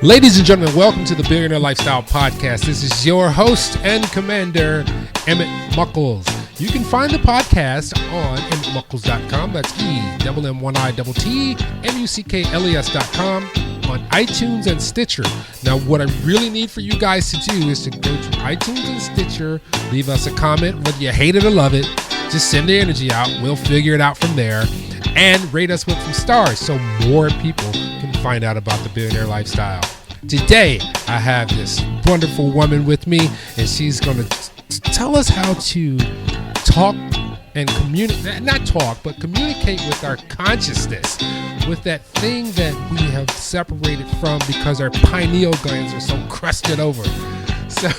Ladies and gentlemen, welcome to the Billionaire Lifestyle Podcast. This is your host and commander, Emmett Muckles. You can find the podcast on emmettmuckles.com. That's EMMYTTMUCKLES.com, on iTunes and Stitcher. Now, what I really need for you guys to do is to go to iTunes and Stitcher, leave us a comment, whether you hate it or love it. Just send the energy out. We'll figure it out from there. And rate us with some stars so more people can find out about the Billionaire Lifestyle. Today, I have this wonderful woman with me, and she's going to tell us how to talk and communicate with our consciousness, with that thing that we have separated from because our pineal glands are so crusted over. So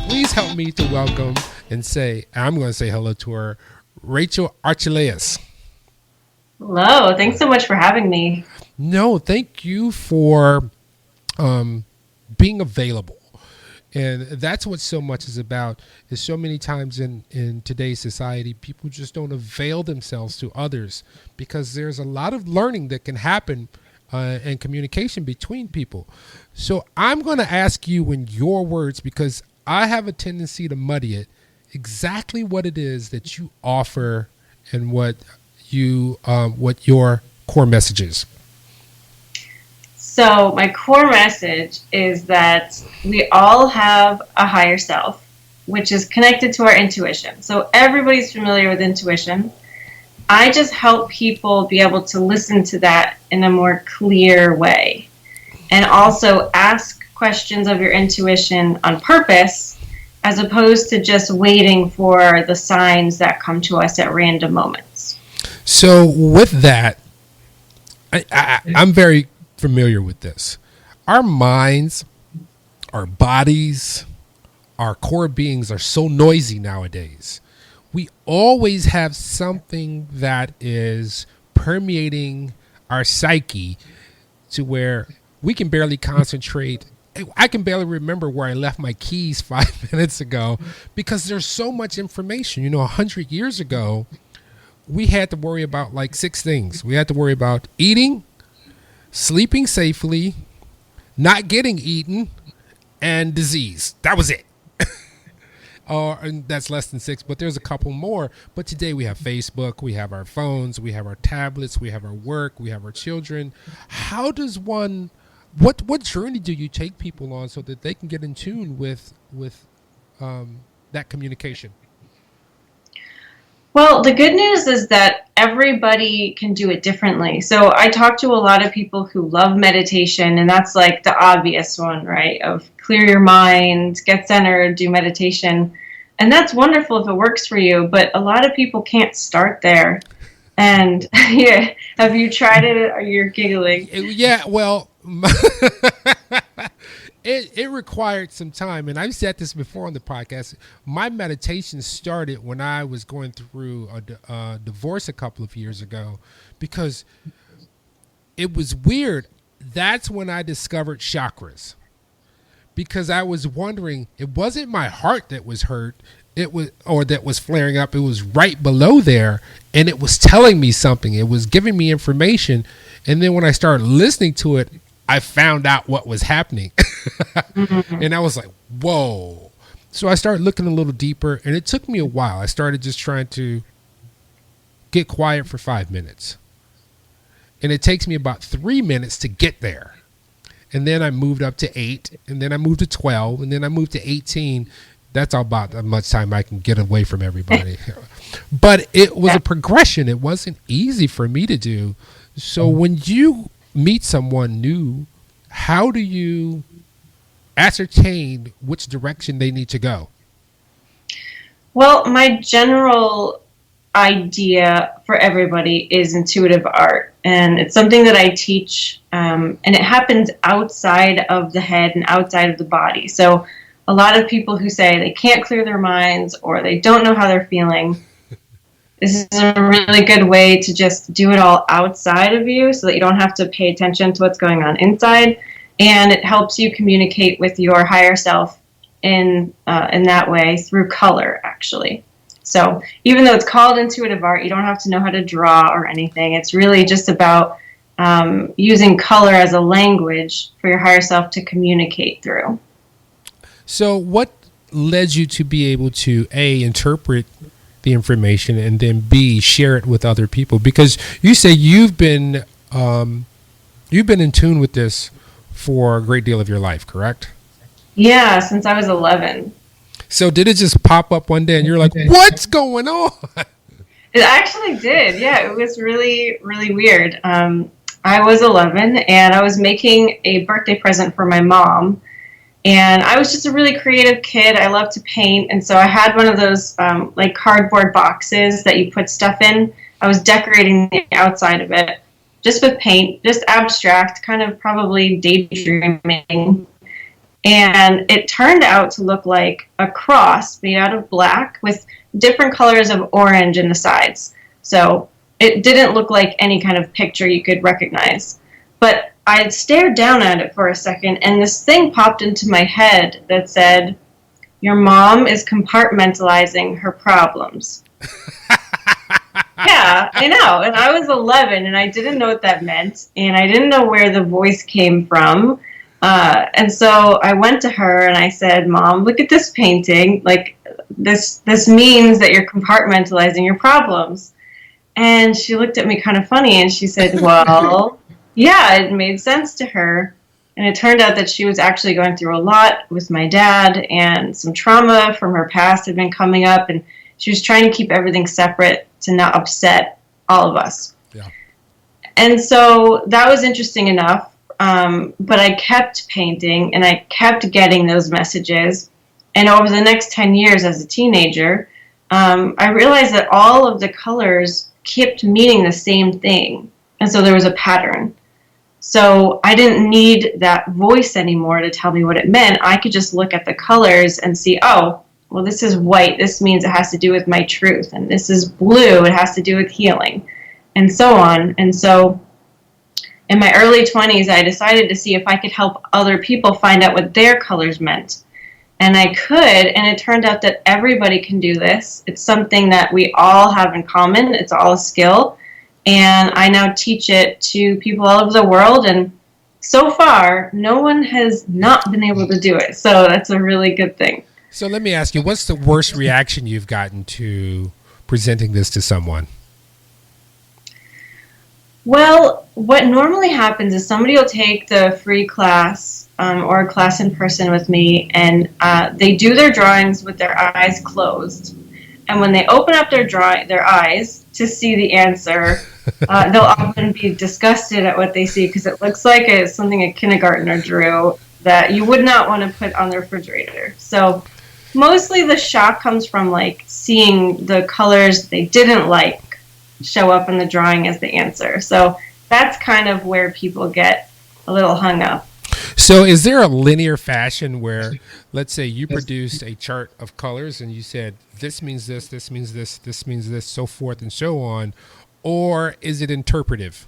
please help me to welcome and I'm going to say hello to her, Rachael Archeleaus. Hello, thanks so much for having me. No, thank you for being available. And that's what so much is about, is so many times in today's society, people just don't avail themselves to others because there's a lot of learning that can happen and communication between people. So I'm going to ask you in your words, because I have a tendency to muddy it, exactly what it is that you offer and what your core message is. So my core message is that we all have a higher self, which is connected to our intuition. So everybody's familiar with intuition. I just help people be able to listen to that in a more clear way, and also ask questions of your intuition on purpose, as opposed to just waiting for the signs that come to us at random moments. So with that, I'm very familiar with this. Our minds, our bodies, our core beings are so noisy nowadays. We always have something that is permeating our psyche to where we can barely concentrate. I can barely remember where I left my keys 5 minutes ago because there's so much information. 100 years ago, we had to worry about like 6 things. We had to worry about eating, sleeping safely, not getting eaten, and disease. That was it. And that's less than 6, but there's a couple more. But today we have Facebook, we have our phones, we have our tablets, we have our work, we have our children. How does one, what journey do you take people on so that they can get in tune with that communication? Well, the good news is that everybody can do it differently. So I talk to a lot of people who love meditation, and that's like the obvious one, right? Of clear your mind, get centered, do meditation. And that's wonderful if it works for you, but a lot of people can't start there. And yeah, have you tried it or you're giggling? Yeah, well, It required some time, and I've said this before on the podcast. My meditation started when I was going through a divorce a couple of years ago, because it was weird. That's when I discovered chakras, because I was wondering, it wasn't my heart that was hurt, that was flaring up. It was right below there, and it was telling me something. It was giving me information, and then when I started listening to it, I found out what was happening. And I was like, whoa. So I started looking a little deeper, and it took me a while. I started just trying to get quiet for 5 minutes. And it takes me about 3 minutes to get there. And then I moved up to 8, and then I moved to 12, and then I moved to 18. That's about as much time I can get away from everybody. But it was a progression. It wasn't easy for me to do. So when you meet someone new, how do you ascertain which direction they need to go? Well, my general idea for everybody is intuitive art, and it's something that I teach, and it happens outside of the head and outside of the body. So a lot of people who say they can't clear their minds or they don't know how they're feeling, this is a really good way to just do it all outside of you so that you don't have to pay attention to what's going on inside. And it helps you communicate with your higher self in that way through color, actually. So even though it's called intuitive art, you don't have to know how to draw or anything. It's really just about using color as a language for your higher self to communicate through. So what led you to be able to A, interpret the information, and then B, share it with other people? Because you say you've been in tune with this for a great deal of your life, correct? Yeah, since I was 11. So did it just pop up one day and you're like, what's going on? It actually did. Yeah, it was really, really weird. I was 11 and I was making a birthday present for my mom. And I was just a really creative kid. I love to paint. And so I had one of those like cardboard boxes that you put stuff in. I was decorating the outside of it just with paint, just abstract, kind of probably daydreaming. And it turned out to look like a cross made out of black with different colors of orange in the sides. So it didn't look like any kind of picture you could recognize. But I stared down at it for a second, and this thing popped into my head that said, "Your mom is compartmentalizing her problems." Yeah, I know. And I was 11, and I didn't know what that meant, and I didn't know where the voice came from. And so I went to her and I said, "Mom, look at this painting. Like, this means that you're compartmentalizing your problems." And she looked at me kind of funny, and she said, "Well, yeah, it made sense to her." And it turned out that she was actually going through a lot with my dad, and some trauma from her past had been coming up, and she was trying to keep everything separate to not upset all of us. Yeah. And so that was interesting enough. But I kept painting and I kept getting those messages. And over the next 10 years as a teenager, I realized that all of the colors kept meaning the same thing. And so there was a pattern. So I didn't need that voice anymore to tell me what it meant. I could just look at the colors and see, oh, well, this is white. This means it has to do with my truth. And this is blue. It has to do with healing. And so on. And so in my early 20s, I decided to see if I could help other people find out what their colors meant. And I could, and it turned out that everybody can do this. It's something that we all have in common. It's all a skill. And I now teach it to people all over the world. And so far, no one has not been able to do it. So that's a really good thing. So let me ask you, what's the worst reaction you've gotten to presenting this to someone? Well, what normally happens is somebody will take the free class or a class in person with me, and they do their drawings with their eyes closed. And when they open up their eyes to see the answer, they'll often be disgusted at what they see because it looks like it's something a kindergartner drew that you would not want to put on the refrigerator. So mostly the shock comes from like seeing the colors they didn't like show up in the drawing as the answer. So that's kind of where people get a little hung up. So is there a linear fashion where, let's say you produced a chart of colors and you said, this means this means this means this, so forth and so on, or is it interpretive?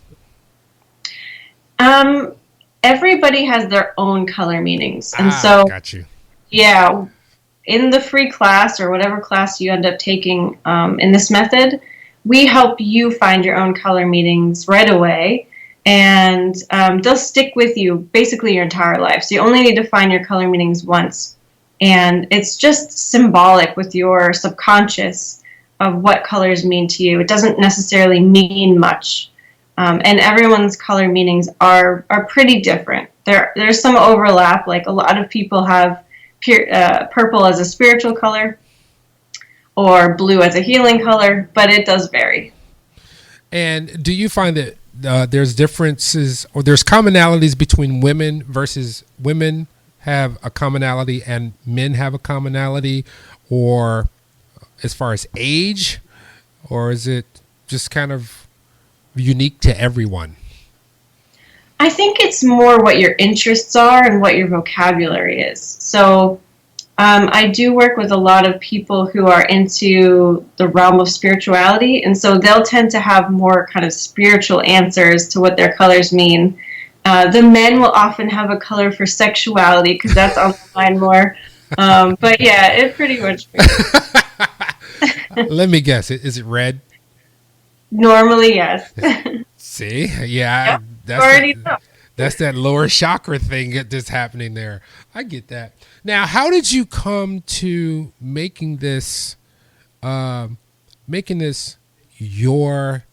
Everybody has their own color meanings. And so, got you. Yeah, in the free class or whatever class you end up taking in this method, we help you find your own color meanings right away, and they'll stick with you basically your entire life. So you only need to find your color meanings once, and it's just symbolic with your subconscious of what colors mean to you. It doesn't necessarily mean much, and everyone's color meanings are pretty different. There's some overlap, like a lot of people have purple as a spiritual color, or blue as a healing color, but it does vary. And do you find that there's differences or there's commonalities between women versus women have a commonality and men have a commonality, or as far as age, or is it just kind of unique to everyone? I think it's more what your interests are and what your vocabulary is. So I do work with a lot of people who are into the realm of spirituality, and so they'll tend to have more kind of spiritual answers to what their colors mean. The men will often have a color for sexuality because that's on the mind more. But yeah, it pretty much Let me guess. Is it red? Normally, yes. See? Yeah. Yep. that's already that, know. that's that lower chakra thing that's happening there. I get that. Now, how did you come to making this your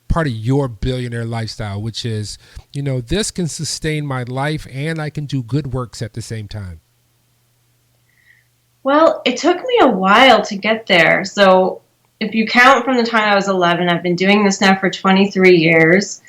part of your billionaire lifestyle, which is, this can sustain my life and I can do good works at the same time? Well, it took me a while to get there. So if you count from the time I was 11, I've been doing this now for 23 years.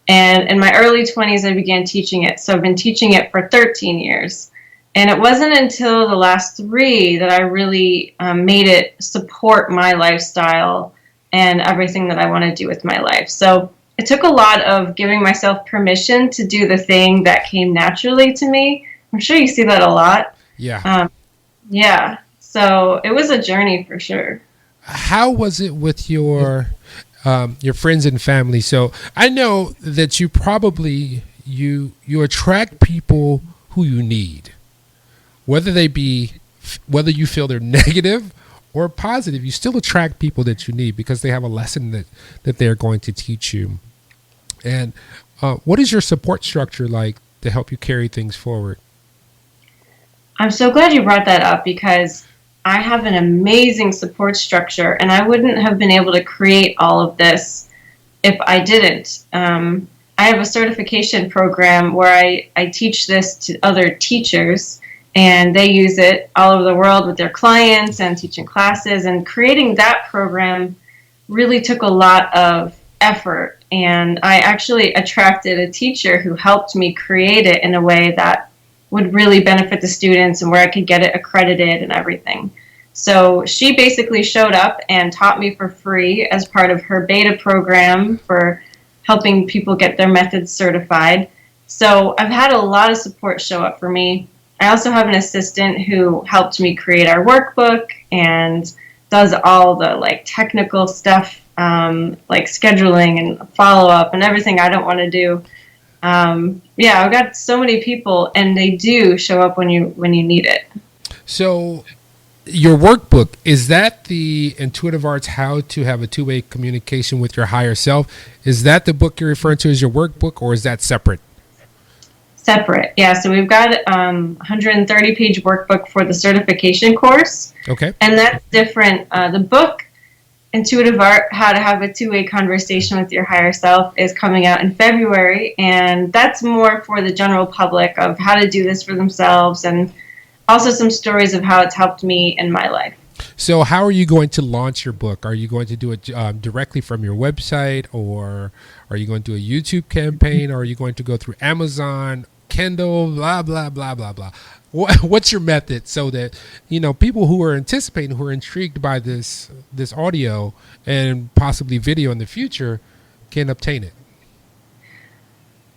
And in my early 20s, I began teaching it. So I've been teaching it for 13 years. And it wasn't until the last 3 that I really made it support my lifestyle and everything that I want to do with my life. So it took a lot of giving myself permission to do the thing that came naturally to me. I'm sure you see that a lot. Yeah. Yeah. So it was a journey for sure. How was it with your friends and family? So I know that you probably you attract people who you need, whether you feel they're negative or positive. You still attract people that you need because they have a lesson that they're going to teach you. And what is your support structure like to help you carry things forward? I'm so glad you brought that up because I have an amazing support structure and I wouldn't have been able to create all of this if I didn't. I have a certification program where I teach this to other teachers and they use it all over the world with their clients and teaching classes, and creating that program really took a lot of effort, and I actually attracted a teacher who helped me create it in a way that would really benefit the students and where I could get it accredited and everything. So she basically showed up and taught me for free as part of her beta program for helping people get their methods certified. So I've had a lot of support show up for me. I also have an assistant who helped me create our workbook and does all the technical stuff, like scheduling and follow-up and everything I don't want to do. Yeah, I've got so many people, and they do show up when you need it. So your workbook, is that the Intuitive Arts How to Have a Two-Way Communication with Your Higher Self? Is that the book you're referring to as your workbook, or is that separate? Separate, yeah. So we've got 130-page workbook for the certification course. Okay. And that's different. The book, Intuitive Art, How to Have a Two-Way Conversation with Your Higher Self, is coming out in February, and that's more for the general public of how to do this for themselves, and also some stories of how it's helped me in my life. So how are you going to launch your book? Are you going to do it directly from your website, or are you going to do a YouTube campaign, or are you going to go through Amazon, Kindle, blah, blah, blah, blah, blah? What's your method so that, people who are anticipating, who are intrigued by this audio and possibly video in the future can obtain it?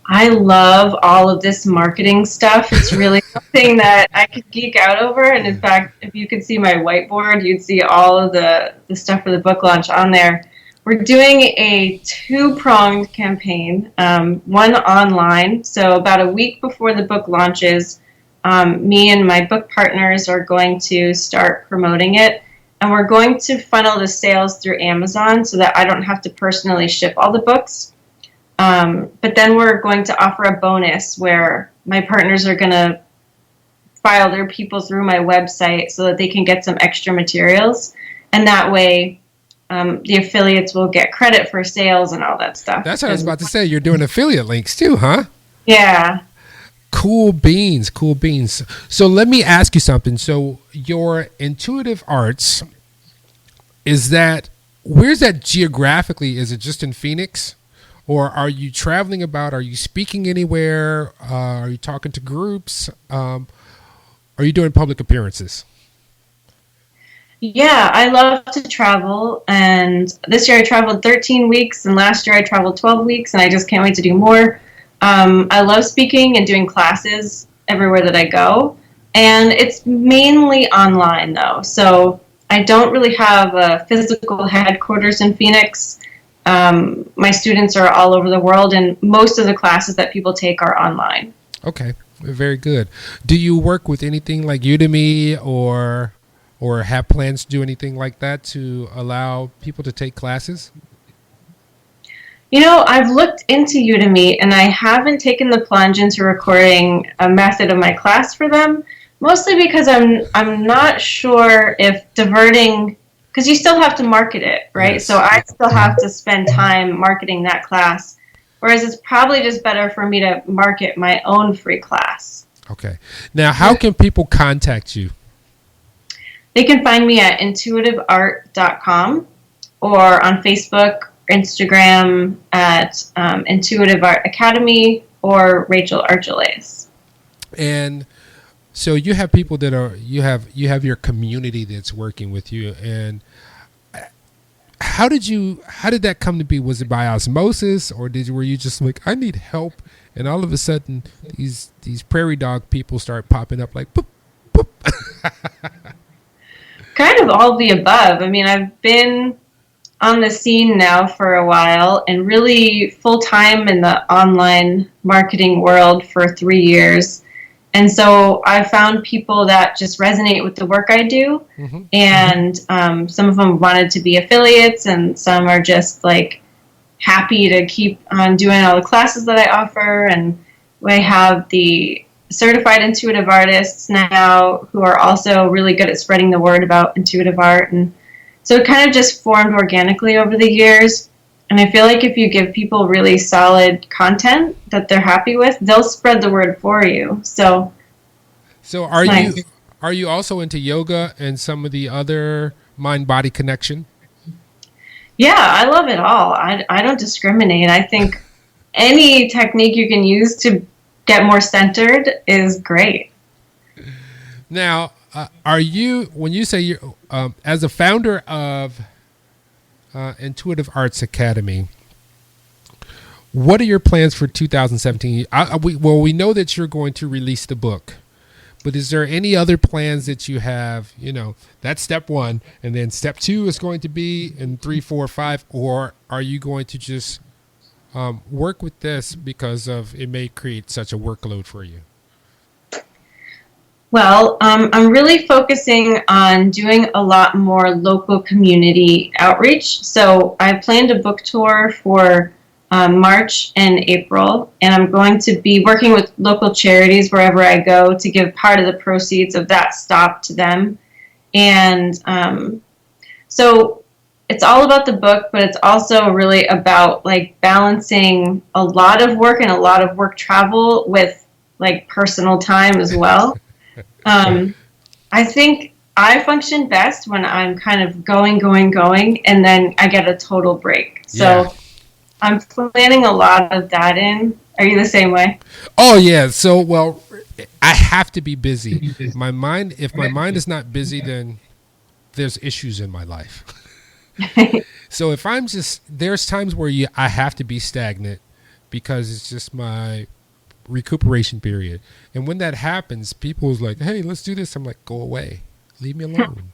I love all of this marketing stuff. It's really something that I could geek out over. And in fact, if you could see my whiteboard, you'd see all of the stuff for the book launch on there. We're doing a 2-pronged campaign, one online. So about a week before the book launches, me and my book partners are going to start promoting it. And we're going to funnel the sales through Amazon so that I don't have to personally ship all the books. But then we're going to offer a bonus where my partners are going to file their people through my website so that they can get some extra materials. And that way, the affiliates will get credit for sales and all that stuff. That's what I was about to say. You're doing affiliate links too, huh? Yeah. Cool beans, cool beans. So let me ask you something. So your Intuitive Arts, where's that geographically? Is it just in Phoenix? Or are you traveling about? Are you speaking anywhere? Are you talking to groups? Are you doing public appearances? Yeah, I love to travel. And this year I traveled 13 weeks, and last year I traveled 12 weeks, and I just can't wait to do more. I love speaking and doing classes everywhere that I go. And it's mainly online, though. So I don't really have a physical headquarters in Phoenix. My students are all over the world, and most of the classes that people take are online. Okay, very good. Do you work with anything like Udemy or have plans to do anything like that to allow people to take classes? I've looked into Udemy and I haven't taken the plunge into recording a method of my class for them, mostly because I'm not sure if diverting, because you still have to market it, right? Yes. So I still have to spend time marketing that class, whereas it's probably just better for me to market my own free class. Okay. Now, how can people contact you? They can find me at intuitiveart.com or on Facebook, Instagram at Intuitive Art Academy or Rachael Archeleaus. And so you have people that are you have your community that's working with you. And how did that come to be? Was it by osmosis, or were you just like, I need help, and all of a sudden these prairie dog people start popping up like boop, boop? Kind of all the above. I mean, I've been on the scene now for a while and really full time in the online marketing world for 3 years. And so I found people that just resonate with the work I do. Mm-hmm. And some of them wanted to be affiliates, and some are just like happy to keep on doing all the classes that I offer. And I have the certified intuitive artists now who are also really good at spreading the word about intuitive art. And so it kind of just formed organically over the years. And I feel like if you give people really solid content that they're happy with, they'll spread the word for you. So are you also into yoga and some of the other mind-body connection? Yeah, I love it all. I don't discriminate. I think any technique you can use to get more centered is great. Now, when you say you're as a founder of Intuitive Arts Academy, what are your plans for 2017? We know that you're going to release the book, but is there any other plans that you have? That's step one, and then step two is going to be in 3, 4, 5, or are you going to just work with this because of it may create such a workload for you? Well, I'm really focusing on doing a lot more local community outreach. So I planned a book tour for March and April, and I'm going to be working with local charities wherever I go to give part of the proceeds of that stop to them. And so it's all about the book, but it's also really about like balancing a lot of work and a lot of work travel with like personal time as well. I think I function best when I'm kind of going, and then I get a total break. So yeah. I'm planning a lot of that in. Are you the same way? Oh, yeah. So, well, I have to be busy. If my mind is not busy, then there's issues in my life. So if I'm there's times where I have to be stagnant because it's just my recuperation period. And when that happens, people's like, hey, let's do this. I'm like, go away. Leave me alone.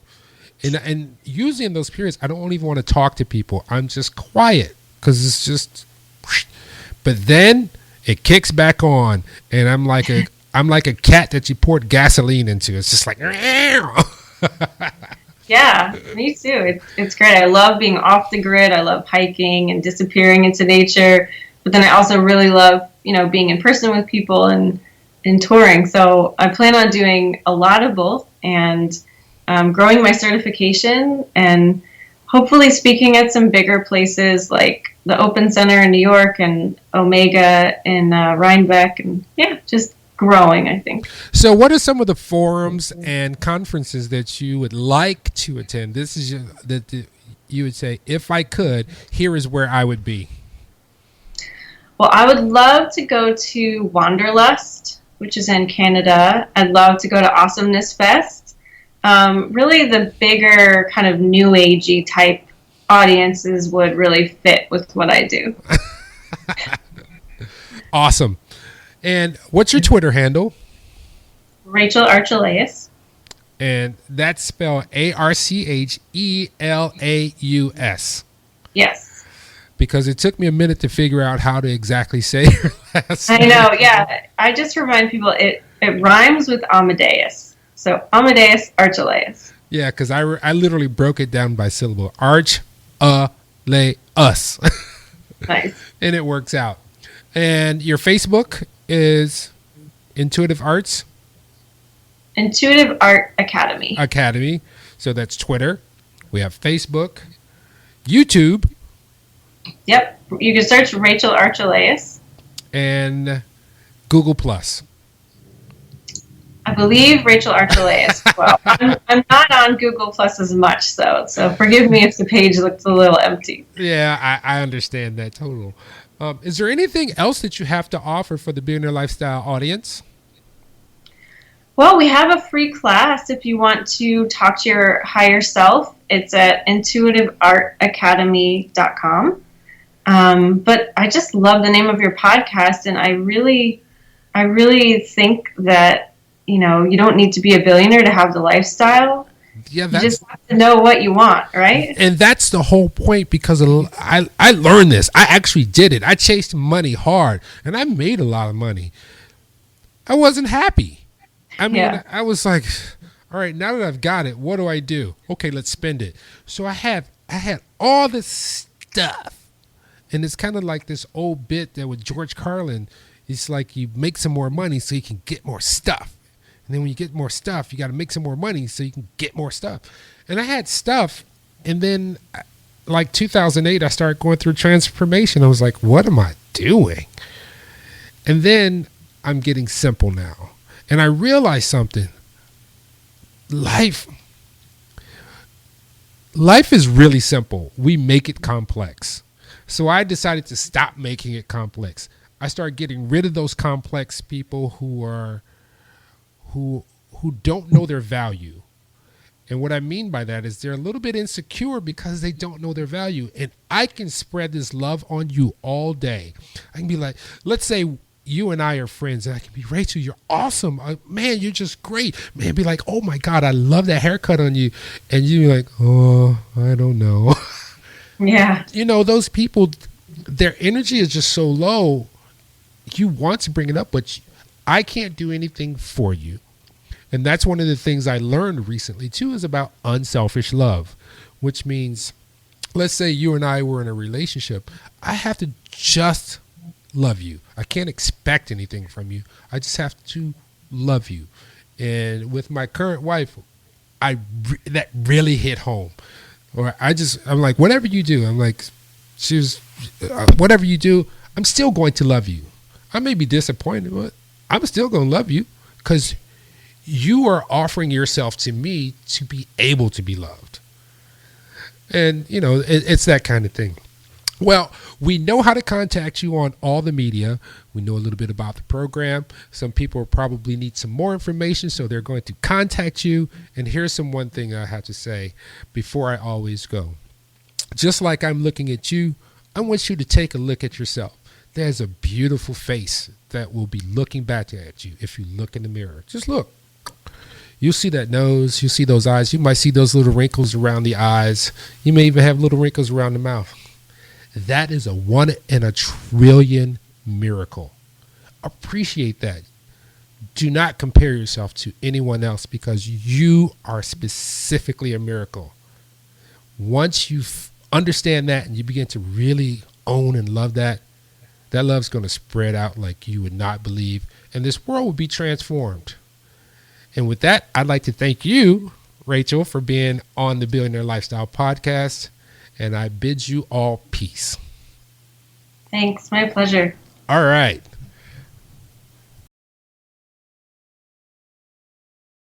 And usually in those periods, I don't even want to talk to people. I'm just quiet because it's just, but then it kicks back on, and I'm like a cat that you poured gasoline into. It's just like, yeah, me too. It's great. I love being off the grid. I love hiking and disappearing into nature. But then I also really love, being in person with people and touring. So I plan on doing a lot of both and growing my certification and hopefully speaking at some bigger places like the Open Center in New York and Omega in Rhinebeck. And just growing, I think. So what are some of the forums and conferences that you would like to attend? This is that you would say, if I could, here is where I would be. Well, I would love to go to Wanderlust, which is in Canada. I'd love to go to Awesomeness Fest. Really the bigger kind of new agey type audiences would really fit with what I do. Awesome. And what's your Twitter handle? Rachael Archeleaus. And that's spelled Archelaus. Yes. Because it took me a minute to figure out how to exactly say your last name. I know, yeah. I just remind people it rhymes with Amadeus. So Amadeus Archeleaus. Yeah, because I literally broke it down by syllable. Archelaus. Nice. And it works out. And your Facebook is Intuitive Arts Intuitive Art Academy. Academy. So that's Twitter. We have Facebook, YouTube. Yep. You can search Rachael Archeleaus. And Google Plus. I believe Rachael Archeleaus. Well, I'm not on Google Plus as much, so forgive me if the page looks a little empty. Yeah, I understand that total. Is there anything else that you have to offer for the Billionaire Lifestyle audience? Well, we have a free class if you want to talk to your higher self. It's at intuitiveartacademy.com. But I just love the name of your podcast, and I really think that, you don't need to be a billionaire to have the lifestyle. Yeah, you just have to know what you want, right? And that's the whole point, because I learned this. I actually did it. I chased money hard, and I made a lot of money. I wasn't happy. I mean, I was like, all right, now that I've got it, what do I do? Okay, let's spend it. So I had all this stuff. And it's kind of like this old bit that with George Carlin, it's like you make some more money so you can get more stuff. And then when you get more stuff, you got to make some more money so you can get more stuff. And I had stuff. And then like 2008, I started going through transformation. I was like, what am I doing? And then I'm getting simple now. And I realized something. Life is really simple. We make it complex. So I decided to stop making it complex. I started getting rid of those complex people who don't know their value. And what I mean by that is they're a little bit insecure because they don't know their value. And I can spread this love on you all day. I can be like, let's say you and I are friends, and I can be, Rachel, you're awesome. Man, you're just great. Man, be like, oh my God, I love that haircut on you. And you're like, oh, I don't know. Yeah. Those people, their energy is just so low. You want to bring it up, but I can't do anything for you. And that's one of the things I learned recently too, is about unselfish love, which means, let's say you and I were in a relationship. I have to just love you. I can't expect anything from you. I just have to love you. And with my current wife, that really hit home. Or I'm like, whatever you do, I'm like, whatever you do, I'm still going to love you. I may be disappointed, but I'm still going to love you, because you are offering yourself to me to be able to be loved. And, it's that kind of thing. Well, we know how to contact you on all the media. We know a little bit about the program. Some people probably need some more information, so they're going to contact you. And here's one thing I have to say before I always go. Just like I'm looking at you, I want you to take a look at yourself. There's a beautiful face that will be looking back at you if you look in the mirror. Just look. You'll see that nose. You'll see those eyes. You might see those little wrinkles around the eyes. You may even have little wrinkles around the mouth. That is a 1 in a trillion miracle. Appreciate that. Do not compare yourself to anyone else, because you are specifically a miracle. Once you understand that and you begin to really own and love that love's going to spread out like you would not believe, and this world will be transformed. And with that, I'd like to thank you, Rachel, for being on the Billionaire Lifestyle Podcast. And I bid you all peace. Thanks. My pleasure. All right.